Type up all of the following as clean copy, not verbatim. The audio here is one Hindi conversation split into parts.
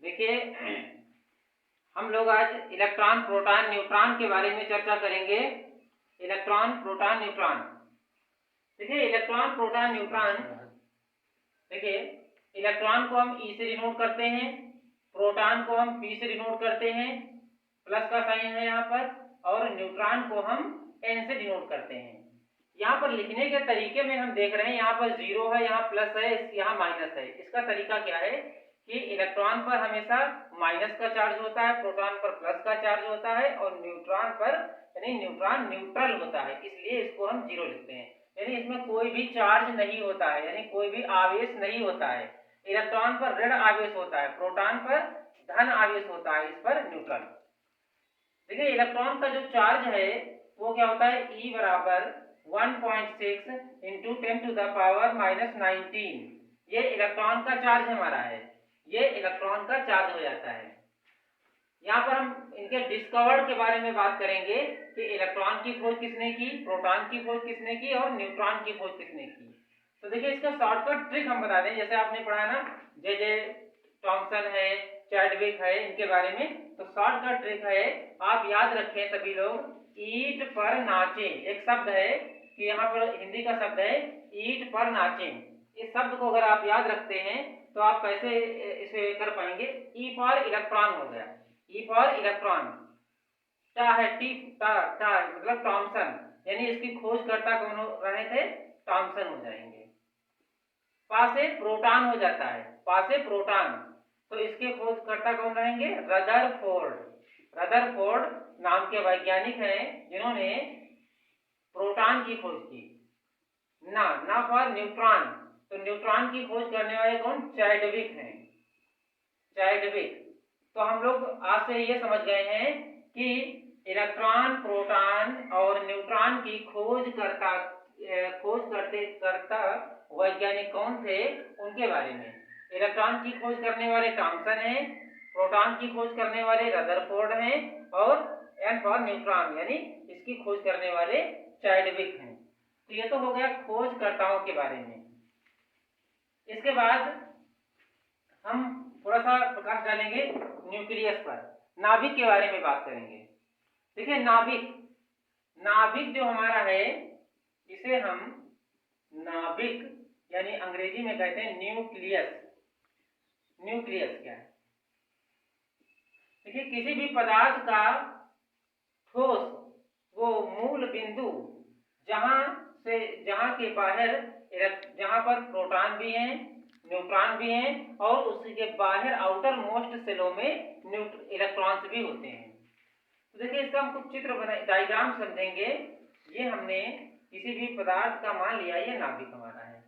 देखिए, हम लोग आज इलेक्ट्रॉन, प्रोटॉन, न्यूट्रॉन के बारे में चर्चा करेंगे। Electron, proton, neutron. देखिए, इलेक्ट्रॉन, प्रोटॉन, न्यूट्रॉन। देखिए, इलेक्ट्रॉन को हम ई से डिनोट करते हैं, प्रोटॉन को हम पी से डिनोट करते हैं, प्लस का साइन है यहाँ पर, और न्यूट्रॉन को हम एन से डिनोट करते हैं। यहाँ पर लिखने के तरीके में हम देख रहे हैं, यहाँ पर जीरो है, यहाँ प्लस है, यहाँ माइनस है। इसका तरीका क्या है कि इलेक्ट्रॉन पर हमेशा माइनस का चार्ज होता है, प्रोटॉन पर प्लस का चार्ज होता है, और न्यूट्रॉन पर यानी न्यूट्रॉन न्यूट्रल होता है, इसलिए इसको हम जीरो लिखते हैं। यानी इसमें कोई भी चार्ज नहीं होता है, यानी कोई भी आवेश नहीं होता है। इलेक्ट्रॉन पर ऋण आवेश होता है, प्रोटॉन पर धन आवेश होता है, इस पर न्यूट्रल। देखिए, इलेक्ट्रॉन का जो चार्ज है वो क्या होता है, E बराबर 1.6 इंटू 10⁻⁻19। ये इलेक्ट्रॉन का चार्ज हमारा है, ये इलेक्ट्रॉन का चार्ज हो जाता है। यहाँ पर हम इनके डिस्कवर्ड के बारे में बात करेंगे कि इलेक्ट्रॉन की खोज किसने की, प्रोटॉन की खोज किसने की, और न्यूट्रॉन की खोज किसने की। तो देखिए, इसका शॉर्टकट ट्रिक हम बता दें। जैसे आपने पढ़ा ना, जे थॉमसन है, चैडविक है, इनके बारे में। तो शॉर्टकट ट्रिक है, आप याद रखें सभी लोग, ईट पर नाचे। एक शब्द है कि यहाँ पर हिंदी का शब्द है ईट पर नाचे। इस शब्द को अगर आप याद रखते हैं तो आप कैसे इसे कर पाएंगे। ई फॉर इलेक्ट्रॉन हो गया, ई फॉर इलेक्ट्रॉन। टा है, टी टा टा मतलब थॉमसन, यानी इसकी खोजकर्ता कौन रहे थे, थॉमसन हो जाएंगे। पा से प्रोटॉन हो जाता है, पा से प्रोटॉन, तो इसके खोजकर्ता कौन रहेंगे, रदरफोर्ड। रदरफोर्ड नाम के वैज्ञानिक हैं जिन्होंने प्रोटॉन की खोज की। ना फॉर न्यूट्रॉन, तो न्यूट्रॉन की खोज करने वाले कौन, चैडविक हैं, चैडविक। तो हम लोग आज से ये समझ गए हैं कि इलेक्ट्रॉन, प्रोटॉन और न्यूट्रॉन की खोज करता वैज्ञानिक कौन थे, उनके बारे में। इलेक्ट्रॉन की खोज करने वाले थॉमसन हैं, प्रोटॉन की खोज करने वाले रदरफोर्ड हैं, और एन फॉर न्यूट्रॉन यानी इसकी खोज करने वाले चैडविक हैं। तो ये तो हो गया खोजकर्ताओं के बारे में। इसके बाद हम थोड़ा सा प्रकाश डालेंगे न्यूक्लियस पर, नाभिक के बारे में बात करेंगे। देखिए, नाभिक जो हमारा है, इसे हम नाभिक यानी अंग्रेजी में कहते हैं न्यूक्लियस। न्यूक्लियस क्या है, देखिए, किसी भी पदार्थ का ठोस वो मूल बिंदु जहां के बाहर, जहां पर प्रोटॉन भी हैं, न्यूट्रॉन भी हैं, और उसी के बाहर आउटर मोस्ट सेलों में इलेक्ट्रॉन्स भी होते हैं। तो देखिए, इसका हम कुछ चित्र बनाए, डायग्राम समझेंगे। ये हमने किसी भी पदार्थ का मान लिया, ये नाभिक हमारा है।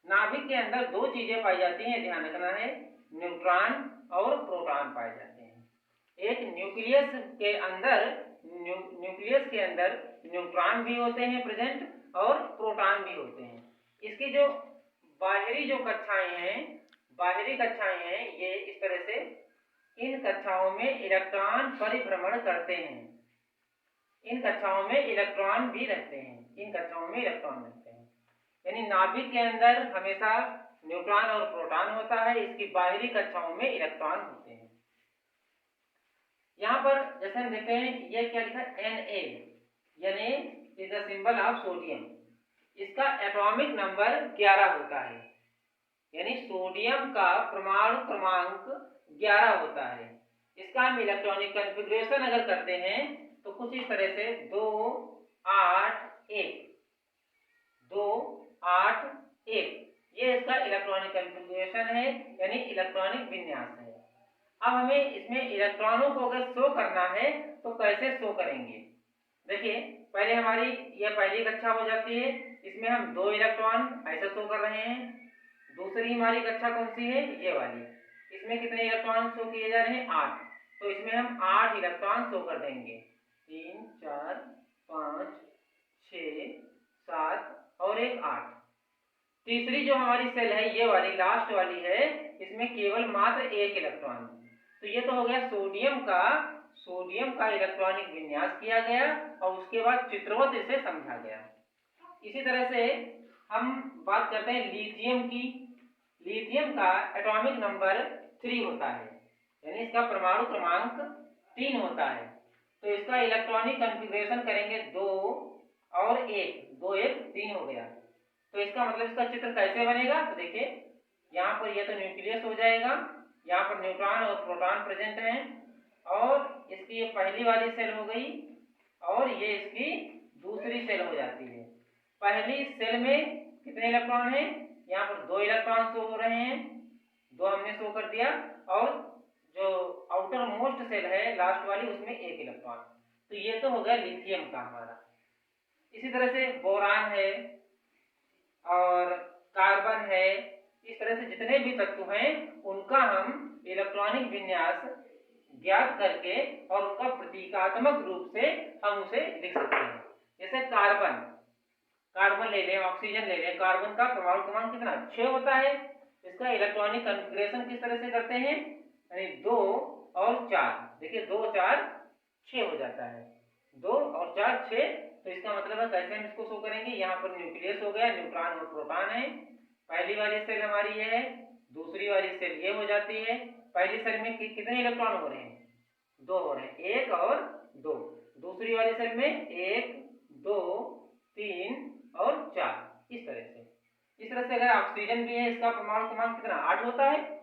नाभिक के अंदर दो चीजें पाई जाती हैं, ध्यान रखना है, न्यूट्रॉन और प्रोटॉन पाए जाते हैं। एक न्यूक्लियस के अंदर, न्यूक्लियस के अंदर न्यूट्रॉन भी होते हैं प्रेजेंट, और प्रोटॉन भी होते हैं। इसकी जो बाहरी जो कक्षाएं हैं, बाहरी कक्षाएं हैं, ये इस तरह से, इन कक्षाओं में इलेक्ट्रॉन परिभ्रमण करते हैं। इन कक्षाओं में इलेक्ट्रॉन भी रहते हैं, इन कक्षाओं में इलेक्ट्रॉन रहते हैं। यानी नाभिक के अंदर हमेशा न्यूट्रॉन और प्रोटॉन होता है, इसकी बाहरी कक्षाओं में इलेक्ट्रॉन होते हैं। यहाँ पर जैसे हम देखते हैं, ये क्या लिखा है, Na, यानी is the symbol of sodium. इसका एटॉमिक नंबर 11 होता है, यानी सोडियम का परमाणु क्रमांक 11 होता है। इसका हम इलेक्ट्रॉनिक कॉन्फ़िगरेशन अगर करते हैं तो कुछ इस तरह से 2 8 1 2 8 1, ये इसका इलेक्ट्रॉनिक कॉन्फ़िगरेशन है, यानी इलेक्ट्रॉनिक विन्यास है। अब हमें इसमें इलेक्ट्रॉनों को अगर शो करना है तो कैसे शो करेंगे। देखिए, पहले हमारी यह पहली कक्षा हो जाती है, इसमें हम 2 इलेक्ट्रॉन ऐसे शो कर रहे हैं। दूसरी हमारी कक्षा कौन सी है, ये वाली, इसमें कितने इलेक्ट्रॉन शो किए जा रहे हैं, 8। तो इसमें हम 8 इलेक्ट्रॉन शो कर देंगे, 3 4 5 6 7 और एक 8। तीसरी जो हमारी सेल है, ये वाली लास्ट वाली है, इसमें केवल मात्र 1 इलेक्ट्रॉन। तो ये तो हो गया सोडियम का इलेक्ट्रॉनिक विन्यास किया गया, और उसके बाद चित्रवत इसे समझा गया। इसी तरह से हम बात करते हैं लिथियम की। लिथियम का एटॉमिक नंबर 3 होता है, यानी इसका परमाणु क्रमांक 3 होता है। तो इसका इलेक्ट्रॉनिक कॉन्फ़िगरेशन करेंगे 2 और 1, 2 1 3 हो गया। तो इसका मतलब इसका चित्र कैसे बनेगा, तो देखिए यहाँ पर यह तो न्यूक्लियस हो जाएगा, यहाँ पर न्यूट्रॉन और प्रोटॉन प्रेजेंट हैं, और इसकी ये पहली वाली सेल हो गई और ये इसकी दूसरी सेल हो जाती है। पहली सेल में कितने इलेक्ट्रॉन हैं, यहाँ पर 2 इलेक्ट्रॉन शो हो रहे हैं, 2 हमने शो कर दिया, और जो आउटर मोस्ट सेल है लास्ट वाली उसमें 1 इलेक्ट्रॉन। तो ये तो हो गया लिथियम का हमारा। इसी तरह से बोरान है और कार्बन है, इस तरह से जितने भी तत्व हैं उनका हम इलेक्ट्रॉनिक विन्यास ज्ञात करके और उनका प्रतीकात्मक रूप से हम उसे लिख सकते हैं। जैसे कार्बन ले लें, ऑक्सीजन ले लें, कार्बन का परमाणु क्रमांक कितना 6 होता है। इसका इलेक्ट्रॉनिक कॉन्फ़िगरेशन किस तरह से करते हैं, यानी 2 और 4, देखिए 2 4 6 हो जाता है, 2 और 4 6। तो इसका मतलब है कैसे हम इसको शो करेंगे, यहाँ पर न्यूक्लियस हो गया, न्यूट्रॉन और प्रोटॉन है, पहली वाली सेल हमारी ये है, दूसरी वाली सेल ये हो जाती है। पहली सेल में कितने इलेक्ट्रॉन हो रहे हैं, 2 हो रहे हैं, 1 और 2। दूसरी वाली सेल में 1 2 3 और 4। इस तरह से अगर ऑक्सीजन भी है, इसका परमाणु क्रमांक कितना 8 होता है,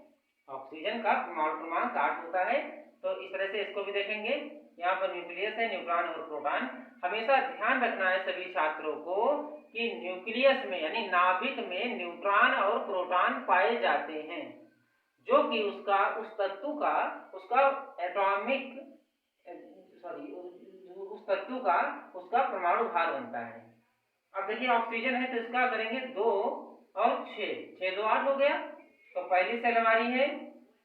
ऑक्सीजन का परमाणु क्रमांक 8 होता है। तो इस तरह से इसको भी देखेंगे, यहाँ पर न्यूक्लियस है, न्यूट्रॉन और प्रोटॉन। हमेशा ध्यान रखना है सभी छात्रों को कि न्यूक्लियस में यानी नाभिक में न्यूट्रॉन और प्रोटॉन पाए जाते हैं, जो कि उस तत्व का उसका परमाणु भार बनता है। अब देखिए ऑक्सीजन है तो इसका करेंगे 2 और 6, 6 2 8 हो गया। तो पहली सेल हमारी है,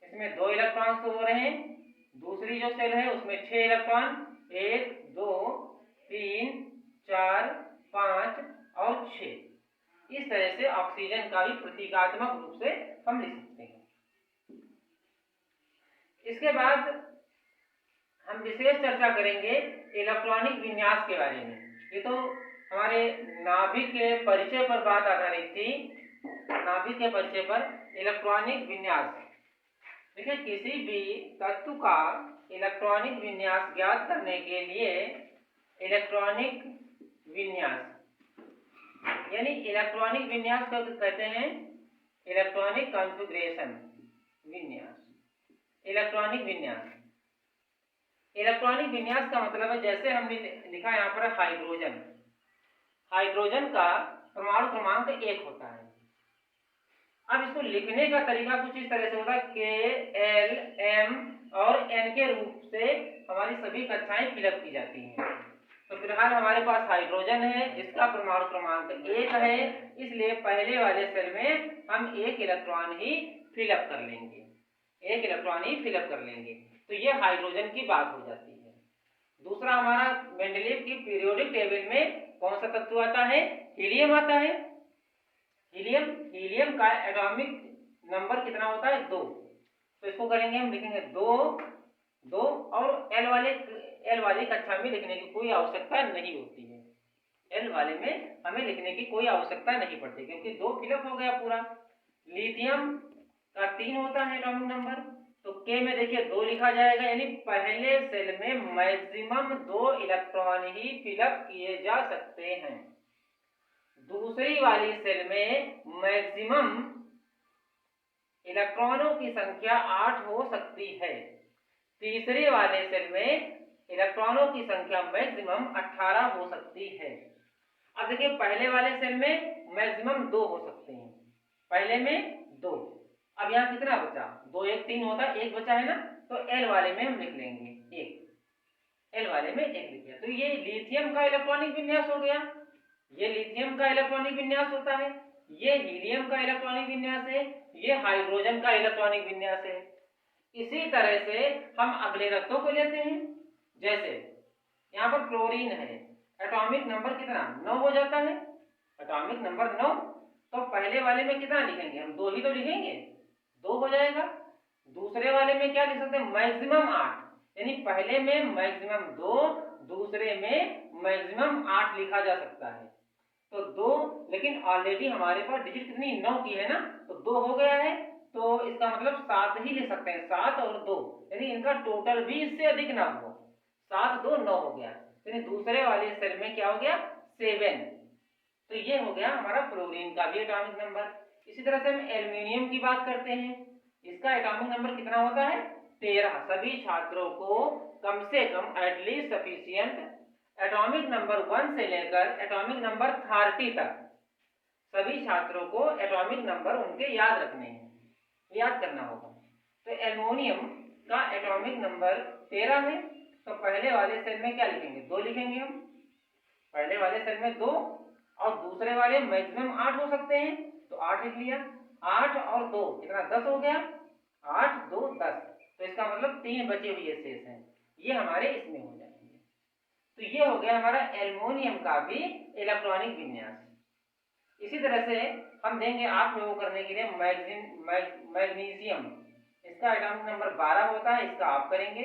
इसमें 2 इलेक्ट्रॉन हो रहे हैं, दूसरी जो सेल है उसमें 6 इलेक्ट्रॉन, 1 2 3 4 5 और 6। इस तरह से ऑक्सीजन का भी प्रतीकात्मक रूप से हम लिख सकते हैं। इसके बाद हम विशेष चर्चा करेंगे इलेक्ट्रॉनिक विन्यास के बारे में। ये तो हमारे नाभिक के परिचय पर बात आधारित थी, नाभिक के परिचय पर इलेक्ट्रॉनिक विन्यास। देखिए किसी भी तत्व का इलेक्ट्रॉनिक विन्यास ज्ञात करने के लिए इलेक्ट्रॉनिक विन्यास यानी इलेक्ट्रॉनिक विन्यास को कहते हैं इलेक्ट्रॉनिक कॉन्फ़िगरेशन विन्यास। इलेक्ट्रॉनिक विन्यास का मतलब है, जैसे हमने लिखा यहाँ पर हाइड्रोजन का परमाणु क्रमांक 1 होता है। अब इसको लिखने का तरीका कुछ इस तरह से होता है, K L M और N के रूप से हमारी सभी कक्षाएं फिलअप की जाती हैं। तो फिलहाल हमारे पास हाइड्रोजन है जिसका परमाणु क्रमांक 1 है, इसलिए पहले वाले सेल में हम 1 इलेक्ट्रॉन ही फिलअप कर लेंगे, तो ये हाइड्रोजन की बात हो जाती है। दूसरा हमारा मेंडलीव की पीरियोडिक टेबल में कौन सा तत्व आता है, हीलियम आता है। हीलियम का एटॉमिक नंबर कितना होता है 2। तो इसको करेंगे हम, लिखेंगे 2 और एल वाली कक्षा में लिखने की कोई आवश्यकता नहीं होती है, एल वाले में हमें लिखने की कोई आवश्यकता नहीं पड़ती क्योंकि 2 फिलअप हो गया पूरा। लिथियम का 3 होता है एटॉमिक नंबर, तो K में देखिए 2 लिखा जाएगा, यानी पहले सेल में मैक्सिमम 2 इलेक्ट्रॉन ही फिलअप किए जा सकते हैं। दूसरी वाली सेल में मैक्सिमम इलेक्ट्रॉनों की संख्या 8 हो सकती है। तीसरे वाले सेल में इलेक्ट्रॉनों की संख्या मैक्सिमम 18 हो सकती है। अब देखिए पहले वाले सेल में मैक्सिमम 2 हो सकते हैं, पहले में 2। अब यहाँ कितना बचा, 2 1 3 होता है, 1 बचा है ना, तो एल वाले में हम लिख लेंगे 1, एल वाले में 1 लिख दिया। तो ये लिथियम का इलेक्ट्रॉनिक विन्यास हो गया, ये लिथियम का इलेक्ट्रॉनिक विन्यास होता है, ये हीलियम का इलेक्ट्रॉनिक विन्यास है, ये हाइड्रोजन का इलेक्ट्रॉनिक विन्यास है। इसी तरह से हम अगले तत्वों को लेते हैं, जैसे यहाँ पर क्लोरीन है, एटॉमिक नंबर कितना 9 हो जाता है, एटॉमिक नंबर 9। तो पहले वाले में कितना लिखेंगे हम, 2 ही तो लिखेंगे, 2 हो जाएगा। दूसरे वाले में क्या लिख सकते हैं, मैक्सिमम 8, यानी पहले में मैक्सिमम 2, दूसरे में मैक्सिमम 8 लिखा जा सकता है। तो 2, लेकिन ऑलरेडी हमारे पास डिजिट कितनी 9 की है ना, तो 2 हो गया है, तो इसका मतलब 7 ही ले सकते हैं, 7 और 2, यानी इनका टोटल भी इससे अधिक ना हो। 7 2 9 हो गया, यानी दूसरे वाले सेल में क्या हो गया 7। तो ये हो गया हमारा फ्लोरीन का भी एटॉमिक नंबर। इसी तरह से हम एल्युमिनियम की बात करते हैं, इसका एटॉमिक नंबर कितना होता है 13। सभी छात्रों को कम से कम एटलीस्ट सफिशियंट एटॉमिक नंबर 1 से लेकर एटॉमिक नंबर 30 तक सभी छात्रों को एटॉमिक नंबर उनके याद रखने हैं, याद करना होगा। तो एल्युमिनियम का एटॉमिक नंबर 13 है, तो पहले वाले सेल में क्या लिखेंगे 2 लिखेंगे हम, पहले वाले सेल में 2 और दूसरे वाले मैक्सिमम 8 हो सकते हैं, तो 8 लिख लिया। 8 और 2 कितना 10 हो गया, 8 2 10, तो इसका मतलब 3 बचे हुए शेष हैं, ये हमारे इसमें हो जाएंगे। तो ये हो गया हमारा एल्युमिनियम का भी इलेक्ट्रॉनिक विन्यास। इसी तरह से हम देंगे आप लोगों को करने के लिए मैग्नीशियम, इसका एटॉमिक नंबर 12 होता है, इसका आप करेंगे।